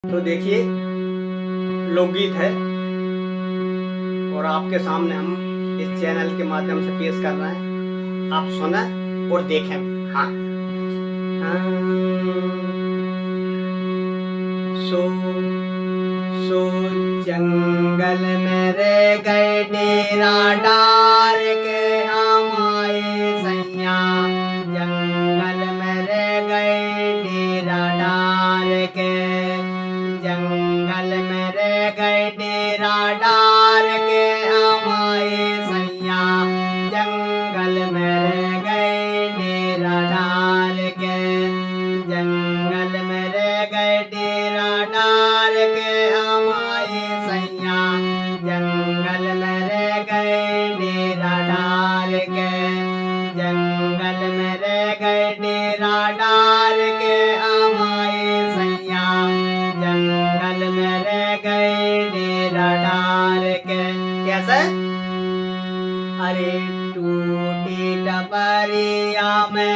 तो देखिए, लोकगीत है और आपके सामने हम इस चैनल के माध्यम से पेश कर रहे हैं। आप सुने और देखें। हाँ। सो सो जंगल में रह गए डेरा डार के हम आए सैया। जंगल में रह गए डेरा डार के, जंगल में रह गए डेरा डार के हम आए सैया। जंगल में रह गए डेरा डार के, जंगल में रह गए डेरा डार के हम आए सैया। जंगल में रह गए डेरा डार के, जंगल में रह गए डेरा डार के हम आए सैया। जंगल में रह गए डेरा डार के। कैसे? अरे टूटी टपरिया में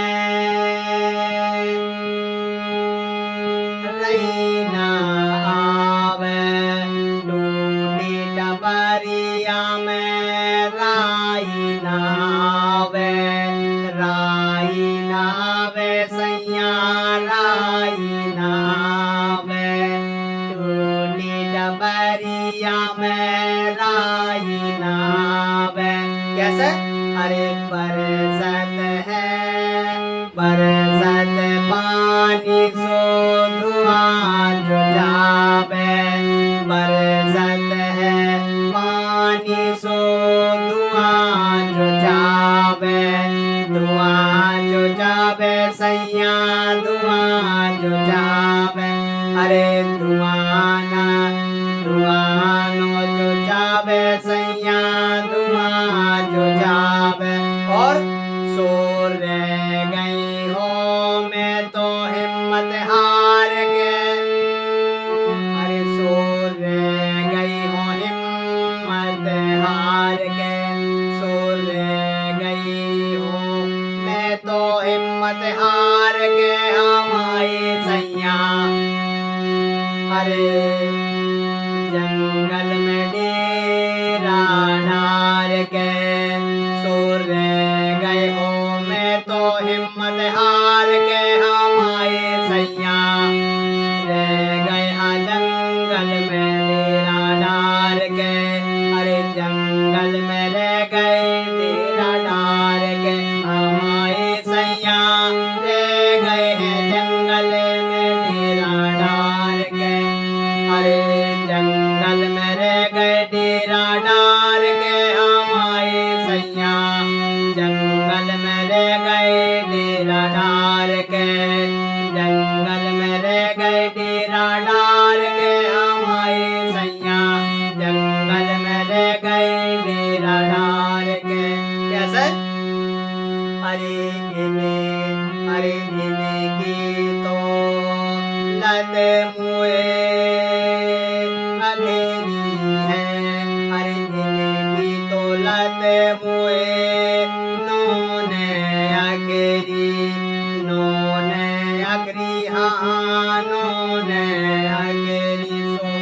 रैना आवे, टूटी टपरिया में राईना आवे, राईना आवे सैया राईना आवे। टूटी टपरिया में राईना आवे। कैसे? अरे बरसत है, बरसत पानी सो धुआं जो जावे। बरसत है पानी सो धुआं जो जावे, धुआं जो जावे सैया धुआं जो जावे। अरे धुआना धुआनो जो जावे सैया धुआं जो जावे। और सो रह गई हो मैं तो हिम्मत हार के, अरे सो रह गई हो हिम्मत हार के, सो रह गई हो मैं तो हिम्मत हार के हम आए सैया। अरे जंगल में डेरा डार के, सो रह गए हो मैं तो हिम्मत हार के हम आए सैया। रह गए हाँ जंगल में डेरा डार के, अरे जंगल में रह गए डेरा डार के हम आए सैया। रह गए हैं जंगल में डेरा डार के, अरे जंगल में रह गए डेरा डार के हम आए सैया। जंगल में रह गए डेरा डार के, जंगल में रह गए डेरा डार के हम आए सैया। जंगल में रह गए डेरा डार के। कैसे? अरे इन्हें की तो लत मुए अधेरी है, अरे इनकी तो लत मुए नोने अकेरी, नोने अकरी हाँ नोने अकेरी। सो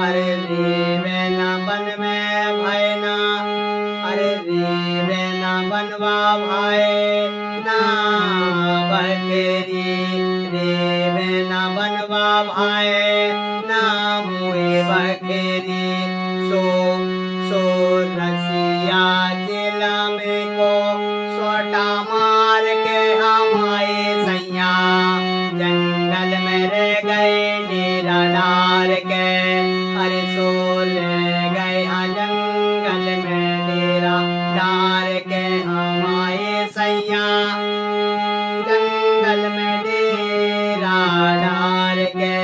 अरे रेवे ना बन में भयना, अरे रेवे ना बनवा भाई ना बकेरी, रेवे ना बनवा भाई ना मुए बकेरी। सो सो रसिया जिला में को सोटा मार के हम आए सैया। जंगल में रह गए डेरा डार के, अरे सो ले गए हाँ जंगल में डेरा डार के हम आए सैया। जंगल में डेरा डार के,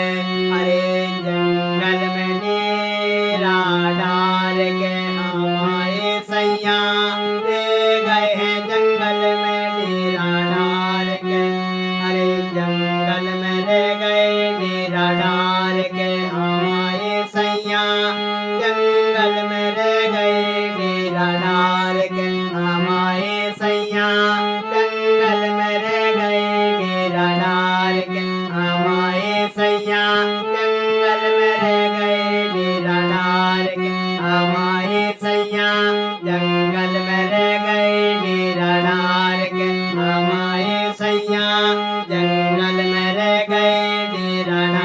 अरे जंगल में डेरा डार के हम आए सैया। रह गए हैं जंगल में डेरा डार के, अरे जंगल में रह गए डेरा डार के हम आए सैया। जंगल में रह गए डेरा डार के हम आए सैया। जंगल में रह गए डेरा डार के हम आए सैया। जंगल रण